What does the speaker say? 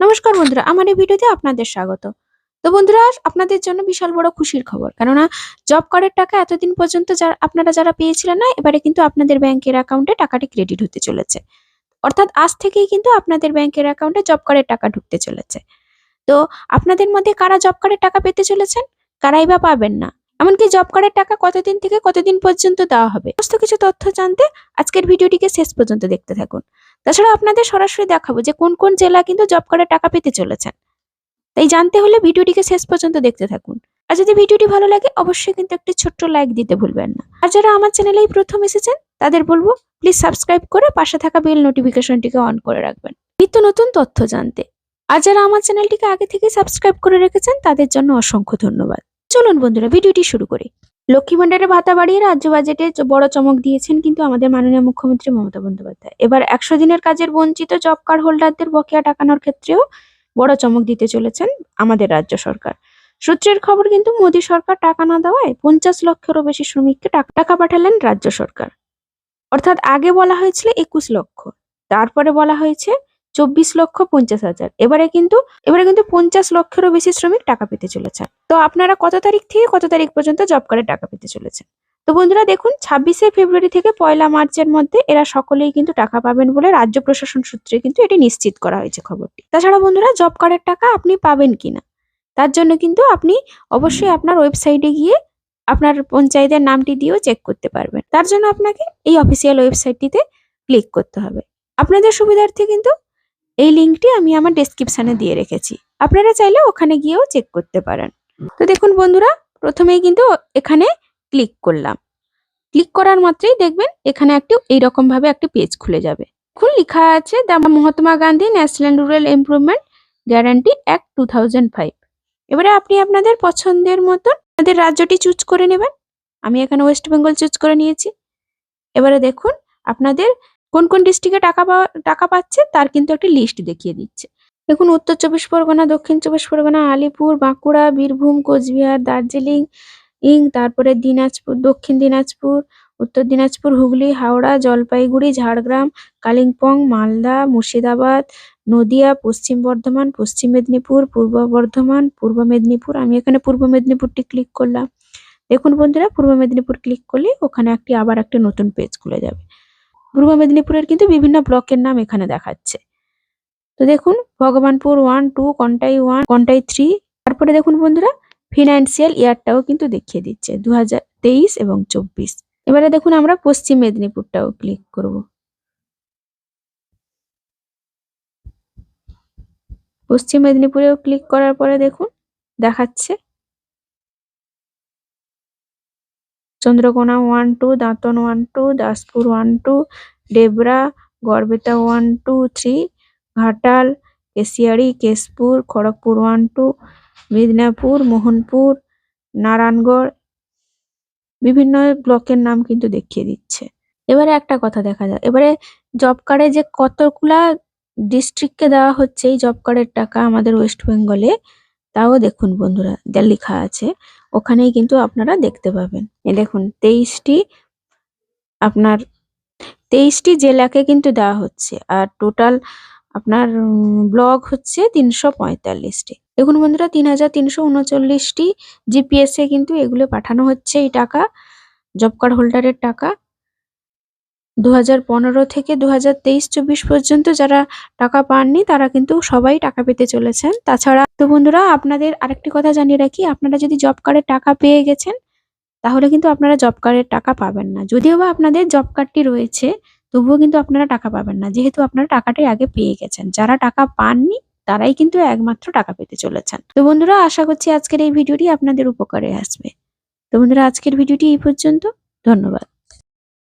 নমস্কার বন্ধুরা, আমার এই ভিডিওতে আপনাদের স্বাগত। তো বন্ধুরা, আপনাদের জন্য বিশাল বড় খুশির খবর, কেননা জব কার্ডের টাকা এতদিন পর্যন্ত আপনারা যারা পেয়েছিলেন না, এবারে কিন্তু আপনাদের ব্যাংকের অ্যাকাউন্টে টাকাটি ক্রেডিট হতে চলেছে। অর্থাৎ আজ থেকেই কিন্তু আপনাদের ব্যাংকের অ্যাকাউন্টে জব কার্ডের টাকা ঢুকতে চলেছে। তো আপনাদের মধ্যে কারা জব কার্ডের টাকা পেতে চলেছেন, কারাই বা পাবেন না, এমনকি জব কার্ডের টাকা কতদিন থেকে কতদিন পর্যন্ত দেওয়া হবে, সমস্ত কিছু তথ্য জানতে আজকের ভিডিওটিকে শেষ পর্যন্ত দেখতে থাকুন। তাছাড়া আপনাদের সরাসরি দেখাবো যে কোন কোন জেলা কিন্তু জব কার্ডের টাকা পেতে চলেছেন। তাই জানতে হলে ভিডিওটিকে শেষ পর্যন্ত দেখতে থাকুন। আর যদি ভিডিওটি ভালো লাগে অবশ্যই কিন্তু একটি ছোট্ট লাইক দিতে ভুলবেন না। আর যারা আমার চ্যানেলেই প্রথম এসেছেন তাদের বলবো প্লিজ সাবস্ক্রাইব করে পাশে থাকা বেল নোটিফিকেশনটিকে অন করে রাখবেন নিত্য নতুন তথ্য জানতে। আর যারা আমার চ্যানেলটিকে আগে থেকে সাবস্ক্রাইব করে রেখেছেন তাদের জন্য অসংখ্য ধন্যবাদ। চলুন বন্ধুরা, ভিডিওটি শুরু করি। লক্ষ্মী ভান্ডারের ভাতা বাড়িয়ে রাজ্য বাজেটে বড় চমক দিয়েছেন কিন্তু আমাদের মাননীয় মুখ্যমন্ত্রী মমতা বন্দ্যোপাধ্যায়। এবার 100 দিনের কাজের বঞ্চিত জব কার্ড হোল্ডারদের বকেয়া টাকানোর ক্ষেত্রেও বড় চমক দিতে চলেছেন আমাদের রাজ্য সরকার। সূত্রের খবর, কিন্তু মোদী সরকার টাকা না দেওয়ায় 50 লক্ষেরও বেশি শ্রমিককে টাকা পাঠালেন রাজ্য সরকার। অর্থাৎ আগে বলা হয়েছিল 21 লক্ষ, তারপরে বলা হয়েছে 24,50,000। এবারে কিন্তু 50 লক্ষেরও বেশি শ্রমিক টাকা পেতে চলেছেন। তো আপনারা কত তারিখ থেকে কত তারিখ পর্যন্ত জব কার্ডে টাকা পেতে চলেছেন? তো বন্ধুরা দেখুন, 26শে ফেব্রুয়ারি থেকে 1লা মার্চের মধ্যে এরা সকলেই কিন্তু টাকা পাবেন বলে রাজ্য প্রশাসন সূত্রে কিন্তু এটি নিশ্চিত করা হয়েছে খবরটি। তাছাড়া বন্ধুরা, জব কার্ডের টাকা আপনি পাবেন কিনা তার জন্য কিন্তু আপনি অবশ্যই আপনার ওয়েবসাইটে গিয়ে আপনার পঞ্চায়েতের নামটি দিয়েও চেক করতে পারবেন। তার জন্য আপনাকে এই অফিসিয়াল ওয়েবসাইটটিতে ক্লিক করতে হবে। আপনাদের সুবিধার্থে কিন্তু এই লিঙ্কটি আমি আমার ডেসক্রিপশনে দিয়ে রেখেছি, আপনারা চাইলে ওখানে গিয়েও চেক করতে পারেন। তো দেখুন বন্ধুরা, প্রথমেই কিন্তু এখানে ক্লিক করলাম। ক্লিক করার মাত্রই দেখবেন এখানে এইরকম ভাবে একটি পেজ খুলে যাবে। এখন লেখা আছে the Mahatma Gandhi national rural employment guarantee act 2005। এবারে আপনি আপনাদের পছন্দের মতন আপনাদের রাজ্যটি চুজ করে নেবেন। আমি এখানে ওয়েস্ট বেঙ্গল চুজ করে নিয়েছি। এবারে দেখুন আপনাদের কোন কোন ডিস্ট্রিক্টে টাকা পাচ্ছে তার কিন্তু একটা লিস্ট দেখিয়ে দিচ্ছে। দেখুন, উত্তর 24 পরগনা, দক্ষিণ 24 পরগনা, আলিপুর, বাঁকুড়া, বীরভূম, কোচবিহার, দার্জিলিং, তারপরে দিনাজপুর, দক্ষিণ দিনাজপুর, উত্তর দিনাজপুর, হুগলি, হাওড়া, জলপাইগুড়ি, ঝাড়গ্রাম, কালিম্পং, মালদা, মুর্শিদাবাদ, নদিয়া, পশ্চিম বর্ধমান, পশ্চিম মেদিনীপুর, পূর্ব বর্ধমান, পূর্ব মেদিনীপুর। আমি এখানে পূর্ব মেদিনীপুরটি ক্লিক করলাম। দেখুন বন্ধুরা, পূর্ব মেদিনীপুর ক্লিক করলে ওখানে আবার একটা নতুন পেজ খুলে যাবে। পূর্ব মেদিনীপুরের কিন্তু বিভিন্ন ব্লকের নাম এখানে দেখাচ্ছে। তো দেখুন, ভগবানপুর 1, 2, কন্টাই 1, কন্টাই 3। তারপরে দেখুন বন্ধুরা, ফিনান্সিয়াল ইয়ারটাও কিন্তু দেখিয়ে দিচ্ছে 2023 এবং 24। এবারে দেখুন আমরা পশ্চিম মেদিনীপুরটাও ক্লিক করব। পশ্চিম মেদিনীপুরেও ক্লিক করার পরে দেখুন দেখাচ্ছে চন্দ্রকোনা 1, 2, দাঁতন 1, 2, দাসপুর 1, 2, ডেবরা, গড়বেতা 1, 2, 3, ঘাটাল, কেশিয়াড়ি, কেশপুর, খড়গপুর 1, 2, মিদনাপুর, মোহনপুর, নারায়ণগড়, বিভিন্ন ব্লকের নাম কিন্তু দেখিয়ে দিচ্ছে। এবারে একটা কথা দেখা যাক, এবারে জব কার্ডে যে কতগুলা ডিস্ট্রিক্টকে দেওয়া হচ্ছে এই জব কার্ডের টাকা আমাদের ওয়েস্ট বেঙ্গলে, তাও দেখুন বন্ধুরা যা লেখা আছে ওখানেই কিন্তু আপনারা দেখতে পাবেন। দেখুন 23টি জেলাকে কিন্তু দেওয়া হচ্ছে, আর টোটাল আপনার ব্লক হচ্ছে 345টি। দেখুন বন্ধুরা, 3339টি জিপিএস এ কিন্তু এগুলো পাঠানো হচ্ছে এই টাকা, জব কার্ড হোল্ডারের টাকা। 2015 থেকে 2023-24 পর্যন্ত যারা টাকা পাননি তারা কিন্তু সবাই টাকা পেতে চলেছেন। তাছাড়া তো বন্ধুরা, আপনাদের আরেকটি কথা জানিয়ে রাখি, আপনারা যদি জব কার্ডের টাকা পেয়ে গেছেন তাহলে কিন্তু আপনারা জব কার্ডের টাকা পাবেন না। যদিও বা আপনাদের জব কার্ডটি রয়েছে তবুও কিন্তু আপনারা টাকা পাবেন না, যেহেতু আপনারা টাকাটি আগে পেয়ে গেছেন। যারা টাকা পাননি তারাই কিন্তু একমাত্র টাকা পেতে চলেছেন। তো বন্ধুরা, আশা করছি আজকের এই ভিডিওটি আপনাদের উপকারে আসবে। তো বন্ধুরা, আজকের ভিডিওটি এই পর্যন্ত। ধন্যবাদ।